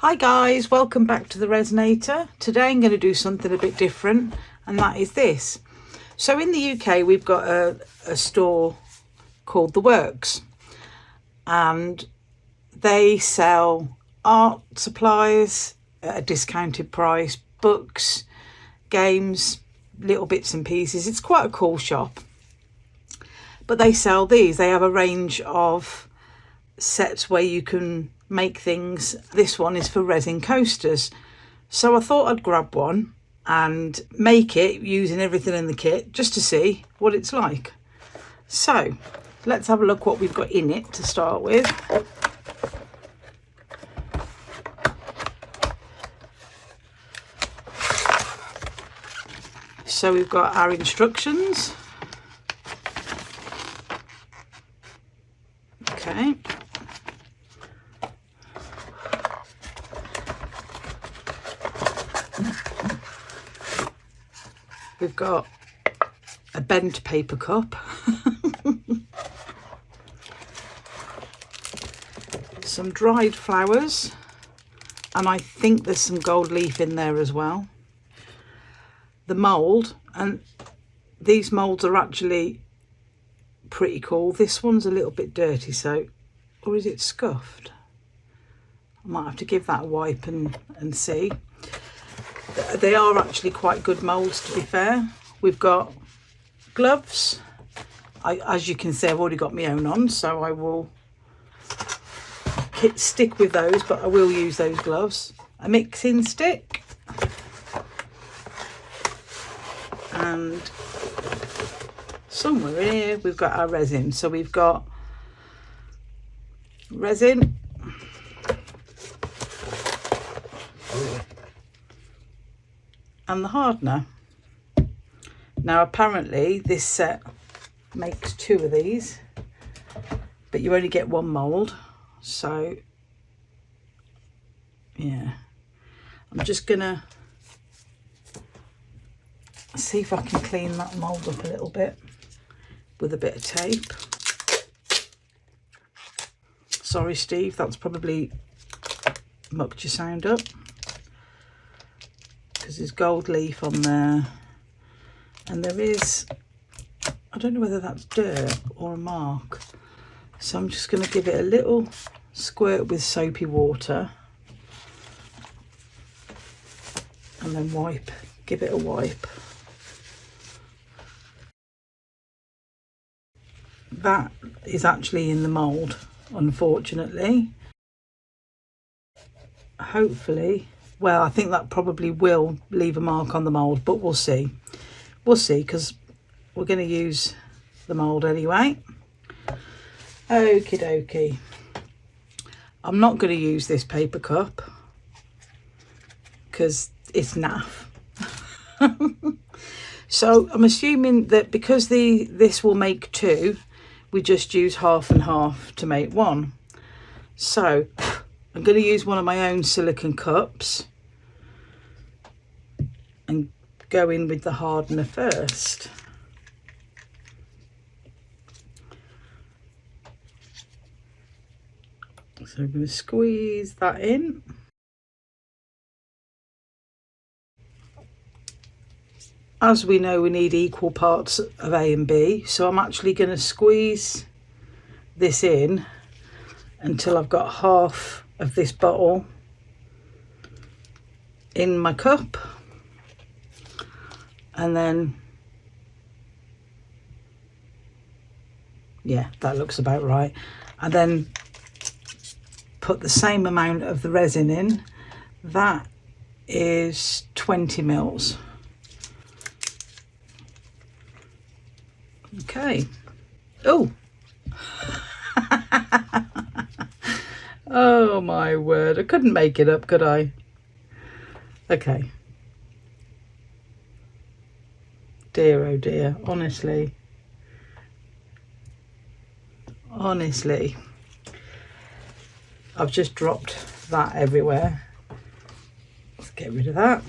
Hi guys, welcome back to the Resinator. Today I'm going to do something a bit different, and that is this. So in the UK we've got a store called The Works, and they sell art supplies at a discounted price, books, games, little bits and pieces. It's quite a cool shop. But they sell these. They have a range of sets where you can make things. This one is for resin coasters, so I thought I'd grab one and make it using everything in the kit just to see what it's like. So let's have a look what we've got in it to start with. So we've got our instructions. Okay. We've got a bent paper cup, some dried flowers, and I think there's some gold leaf in there as well. The mould, and these moulds are actually pretty cool. This one's a little bit dirty, so, or is it scuffed? I might have to give that a wipe and see. They are actually quite good moulds, to be fair. We've got gloves. As you can see, I've already got my own on, so I will stick with those, but I will use those gloves. A mixing stick. And somewhere in here we've got our resin. So we've got resin, and the hardener. Now apparently this set makes 2 of these, but you only get 1 mould, so yeah, I'm just gonna see if I can clean that mould up a little bit with a bit of tape. Sorry Steve, that's probably mucked your sound up, because there's gold leaf on there, and there is, I don't know whether that's dirt or a mark, so I'm just going to give it a little squirt with soapy water and then give it a wipe. That is actually in the mould, unfortunately. Hopefully, well, I think that probably will leave a mark on the mould, but we'll see. We'll see, because we're going to use the mould anyway. Okie dokie. I'm not going to use this paper cup because it's naff. So I'm assuming that because this will make 2, we just use half and half to make 1. So I'm going to use one of my own silicone cups and go in with the hardener first. So I'm going to squeeze that in. As we know, we need equal parts of A and B, so I'm actually going to squeeze this in until I've got half of this bottle in my cup, and then yeah, that looks about right, and then put the same amount of the resin in. That is 20 mils. Okay. Oh. Oh my word, I couldn't make it up, could I? Okay. Dear oh dear, honestly. I've just dropped that everywhere. Let's get rid of that.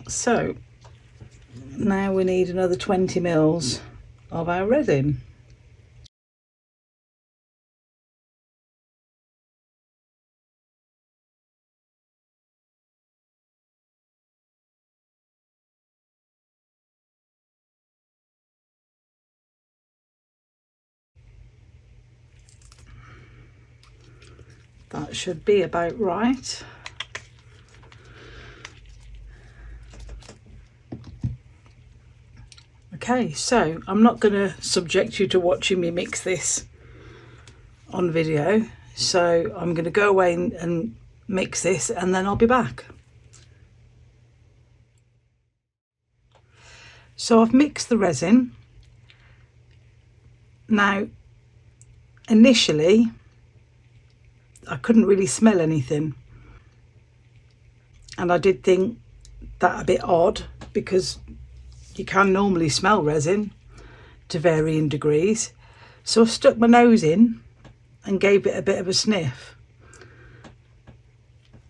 So now we need another 20 mils of our resin. That should be about right. Okay, so I'm not going to subject you to watching me mix this on video, so I'm going to go away and mix this, and then I'll be back. So I've mixed the resin. Now, initially, I couldn't really smell anything, and I did think that a bit odd, because you can normally smell resin to varying degrees. So I stuck my nose in and gave it a bit of a sniff,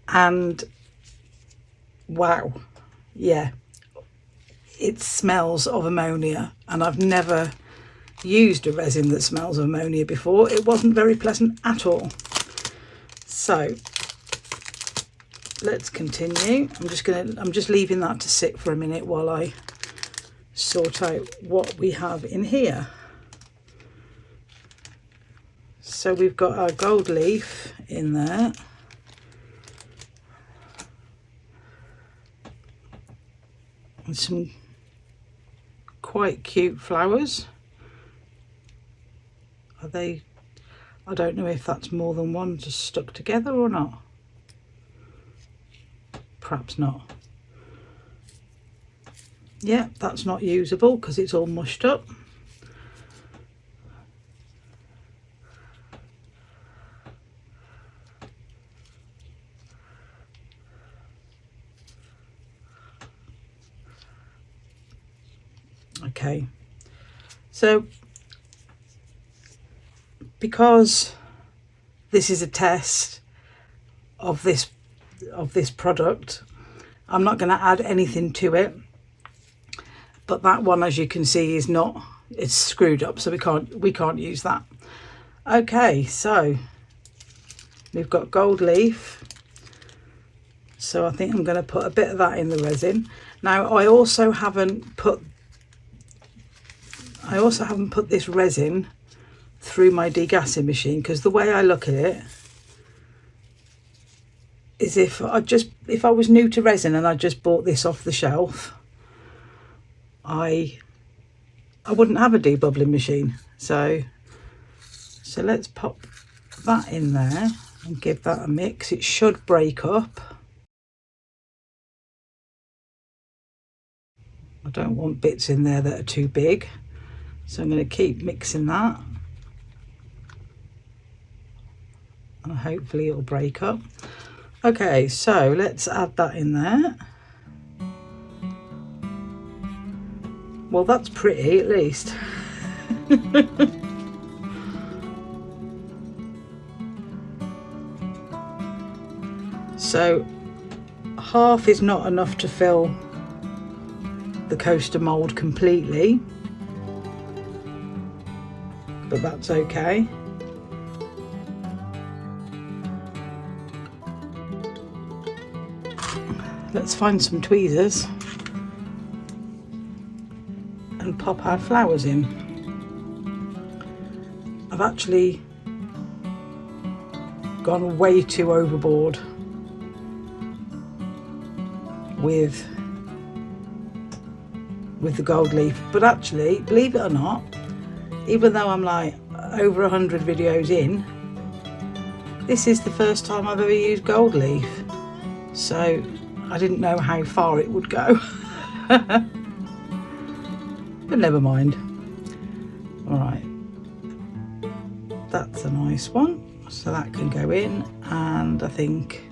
and wow, yeah, it smells of ammonia, and I've never used a resin that smells of ammonia before. It wasn't very pleasant at all. So let's continue. I'm just leaving that to sit for a minute while I sort out what we have in here. So we've got our gold leaf in there. And some quite cute flowers. Are they, I don't know if that's more than one just stuck together or not. Perhaps not. Yeah, that's not usable because it's all mushed up. Okay, so because this is a test of this product, I'm not going to add anything to it. But that one, as you can see, is not, it's screwed up, so we can't use that. Okay, so we've got gold leaf. So I think I'm going to put a bit of that in the resin. Now I also haven't put this resin through my degassing machine, because the way I look at it is if I was new to resin and I just bought this off the shelf, I wouldn't have a debubbling machine. So let's pop that in there and give that a mix. It should break up. I don't want bits in there that are too big, so I'm going to keep mixing that, and hopefully it'll break up. Okay, so let's add that in there. Well, that's pretty, at least. So half is not enough to fill the coaster mould completely, but that's okay. Let's find some tweezers and pop our flowers in. I've actually gone way too overboard with the gold leaf, but actually, believe it or not, even though I'm like over 100 videos in, this is the first time I've ever used gold leaf, so I didn't know how far it would go. But never mind. All right, that's a nice one, so that can go in, and I think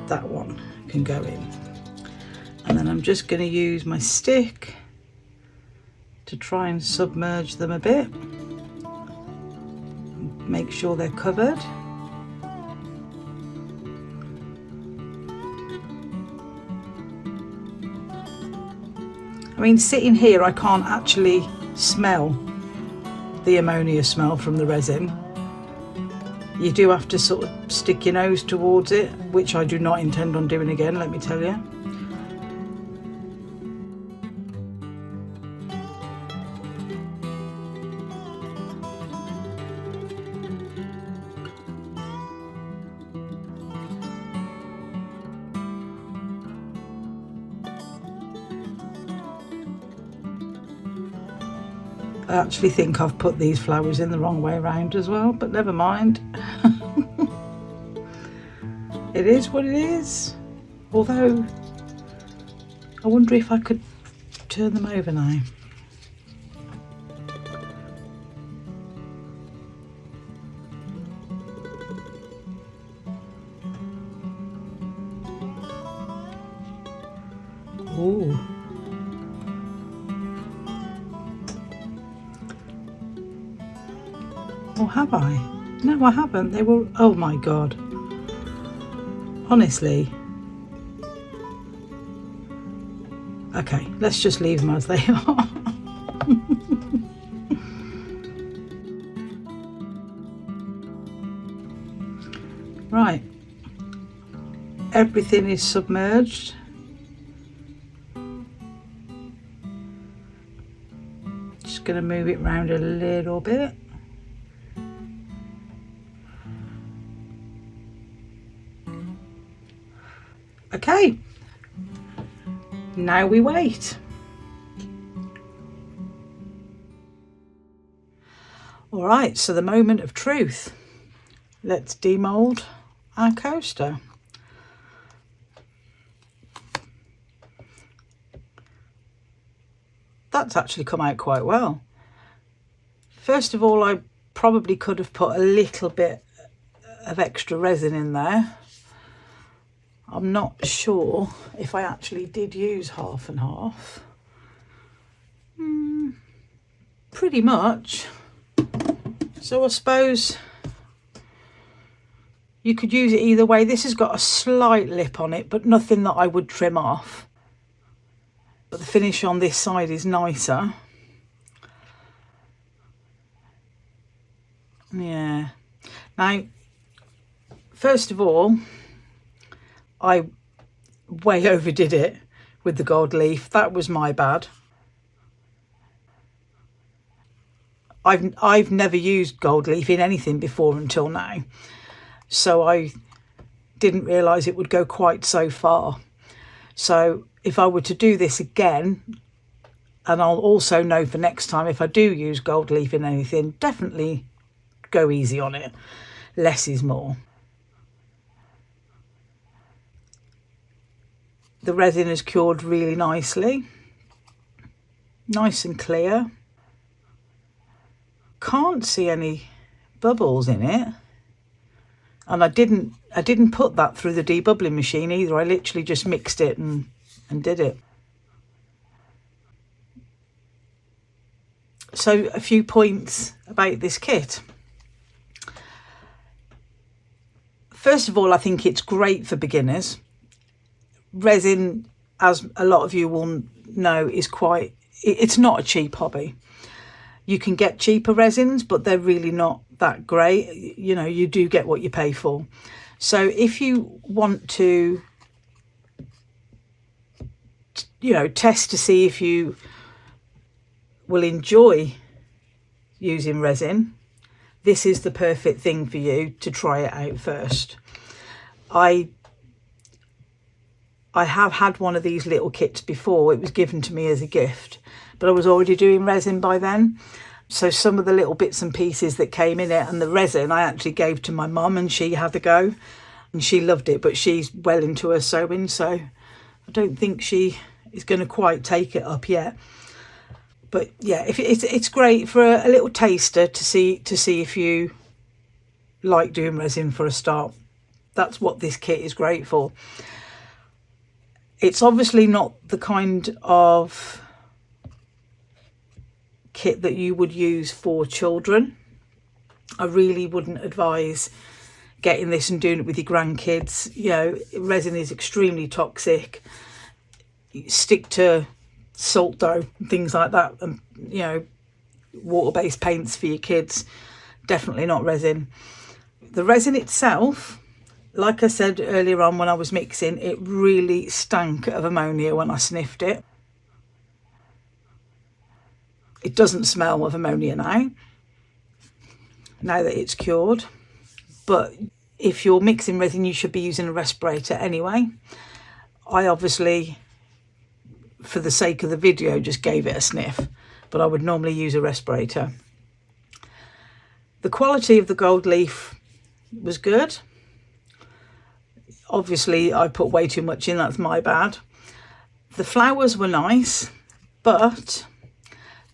that one can go in. And then I'm just going to use my stick to try and submerge them a bit, make sure they're covered. I mean, sitting here, I can't actually smell the ammonia smell from the resin. You do have to sort of stick your nose towards it, which I do not intend on doing again, let me tell you. I actually think I've put these flowers in the wrong way around as well, but never mind. It is what it is. Although, I wonder if I could turn them over now. Ooh. Or have I? No, I haven't. They were, oh my God. Honestly. Okay, let's just leave them as they are. Right. Everything is submerged. Just going to move it round a little bit. Okay, now we wait. All right, so the moment of truth. Let's demould our coaster. That's actually come out quite well. First of all, I probably could have put a little bit of extra resin in there. I'm not sure if I actually did use half and half. Pretty much. So I suppose you could use it either way. This has got a slight lip on it, but nothing that I would trim off. But the finish on this side is nicer. Yeah. Now, first of all, I way overdid it with the gold leaf. That was my bad. I've never used gold leaf in anything before until now, so I didn't realise it would go quite so far. So if I were to do this again, and I'll also know for next time if I do use gold leaf in anything, definitely go easy on it. Less is more. The resin has cured really nicely, nice and clear. Can't see any bubbles in it, and I didn't put that through the debubbling machine either. I literally just mixed it and did it. So a few points about this kit. First of all, I think it's great for beginners. Resin, as a lot of you will know, is it's not a cheap hobby. You can get cheaper resins, but they're really not that great. You know, you do get what you pay for. So if you want to, you know, test to see if you will enjoy using resin, this is the perfect thing for you to try it out first. I have had one of these little kits before. It was given to me as a gift, but I was already doing resin by then. So some of the little bits and pieces that came in it and the resin I actually gave to my mum, and she had a go and she loved it, but she's well into her sewing, so I don't think she is going to quite take it up yet. But yeah, if it's great for a little taster to see if you like doing resin for a start. That's what this kit is great for. It's obviously not the kind of kit that you would use for children. I really wouldn't advise getting this and doing it with your grandkids. You know, resin is extremely toxic. Stick to salt dough and things like that, and you know, water-based paints for your kids. Definitely not resin. The resin itself, like I said earlier on when I was mixing, it really stank of ammonia when I sniffed it. It doesn't smell of ammonia now that it's cured. But if you're mixing resin, you should be using a respirator anyway. I obviously, for the sake of the video, just gave it a sniff. but I would normally use a respirator. The quality of the gold leaf was good. Obviously I put way too much in, that's my bad. The flowers were nice, but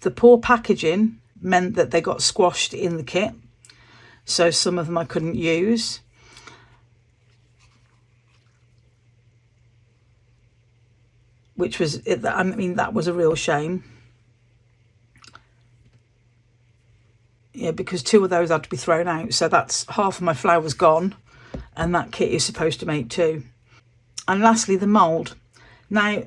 the poor packaging meant that they got squashed in the kit, so some of them I couldn't use. Which was, I mean, that was a real shame. Yeah, because 2 of those had to be thrown out, so that's half of my flowers gone, and that kit is supposed to make 2. And lastly, the mould. Now,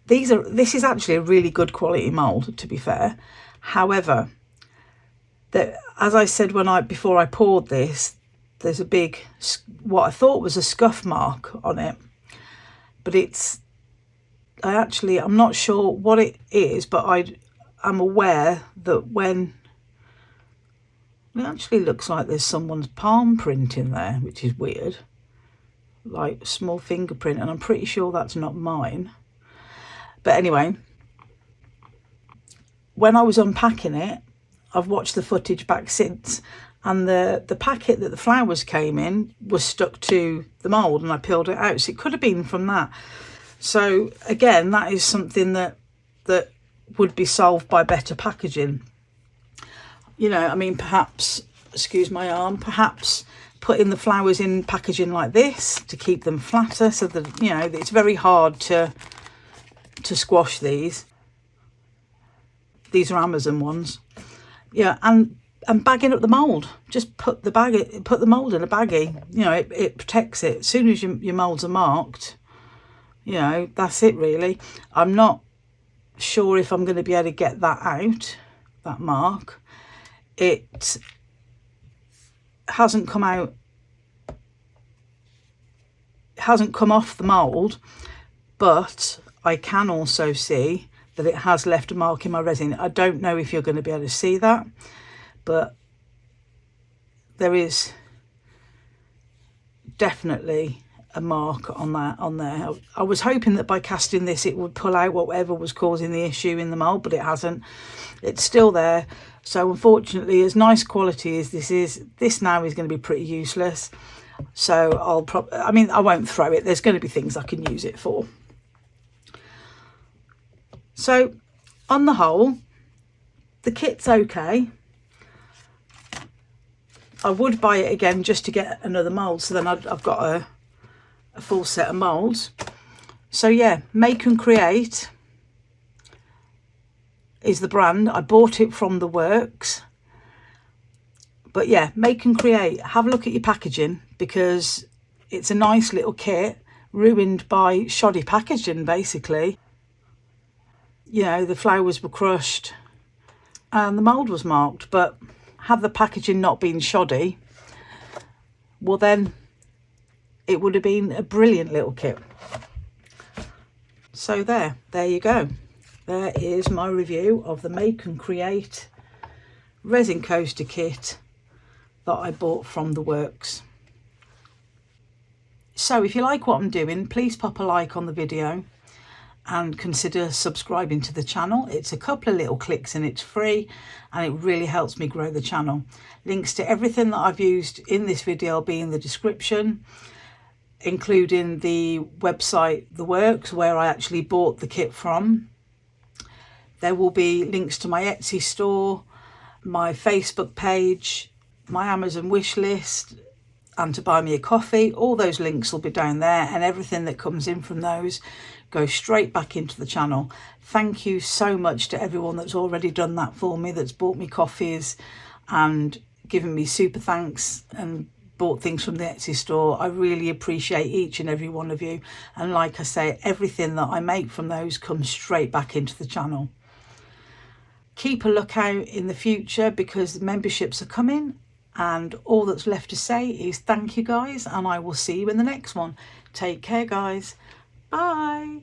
this is actually a really good quality mould, to be fair. However, as I said before I poured this, there's a big, what I thought was a scuff mark on it, but I'm not sure what it is, but I'm aware that when it actually looks like there's someone's palm print in there, which is weird, like small fingerprint, and I'm pretty sure that's not mine. But anyway, when I was unpacking it, I've watched the footage back since, and the packet that the flowers came in was stuck to the mould, and I peeled it out, so it could have been from that. So again, that is something that would be solved by better packaging. You know, I mean, perhaps, excuse my arm, perhaps putting the flowers in packaging like this to keep them flatter, so that, you know, it's very hard to squash these. These are Amazon ones. Yeah, and bagging up the mould. Just put the mould in a baggie. You know, it protects it. As soon as your moulds are marked, you know, that's it really. I'm not sure if I'm going to be able to get that out, that mark. It hasn't come out, it hasn't come off the mould, but I can also see that it has left a mark in my resin. I don't know if you're going to be able to see that, but there is definitely a mark on there. I was hoping that by casting this it would pull out whatever was causing the issue in the mould, but it hasn't. It's still there. So unfortunately, as nice quality as this now is going to be pretty useless. So I won't throw it. There's going to be things I can use it for. So on the whole, the kit's okay. I would buy it again just to get another mould, so then I've got a full set of moulds. So yeah, Make and Create is the brand. I bought it from the works. But yeah, Make and Create, have a look at your packaging, because it's a nice little kit ruined by shoddy packaging basically. You know, the flowers were crushed and the mould was marked, but had the packaging not been shoddy, well then it would have been a brilliant little kit. So there you go. There is my review of the Make and Create resin coaster kit that I bought from the works. So if you like what I'm doing, please pop a like on the video and consider subscribing to the channel. It's a couple of little clicks and it's free, and it really helps me grow the channel. Links to everything that I've used in this video will be in the description, including the website The Works, where I actually bought the kit from. There will be links to my Etsy store, my Facebook page, my Amazon wish list, and to buy me a coffee. All those links will be down there, and everything that comes in from those goes straight back into the channel. Thank you so much to everyone that's already done that for me, that's bought me coffees and given me super thanks and bought things from the Etsy store. I really appreciate each and every one of you, and like I say, everything that I make from those comes straight back into the channel. Keep a lookout in the future, because the memberships are coming, and all that's left to say is thank you guys, and I will see you in the next one. Take care guys. Bye.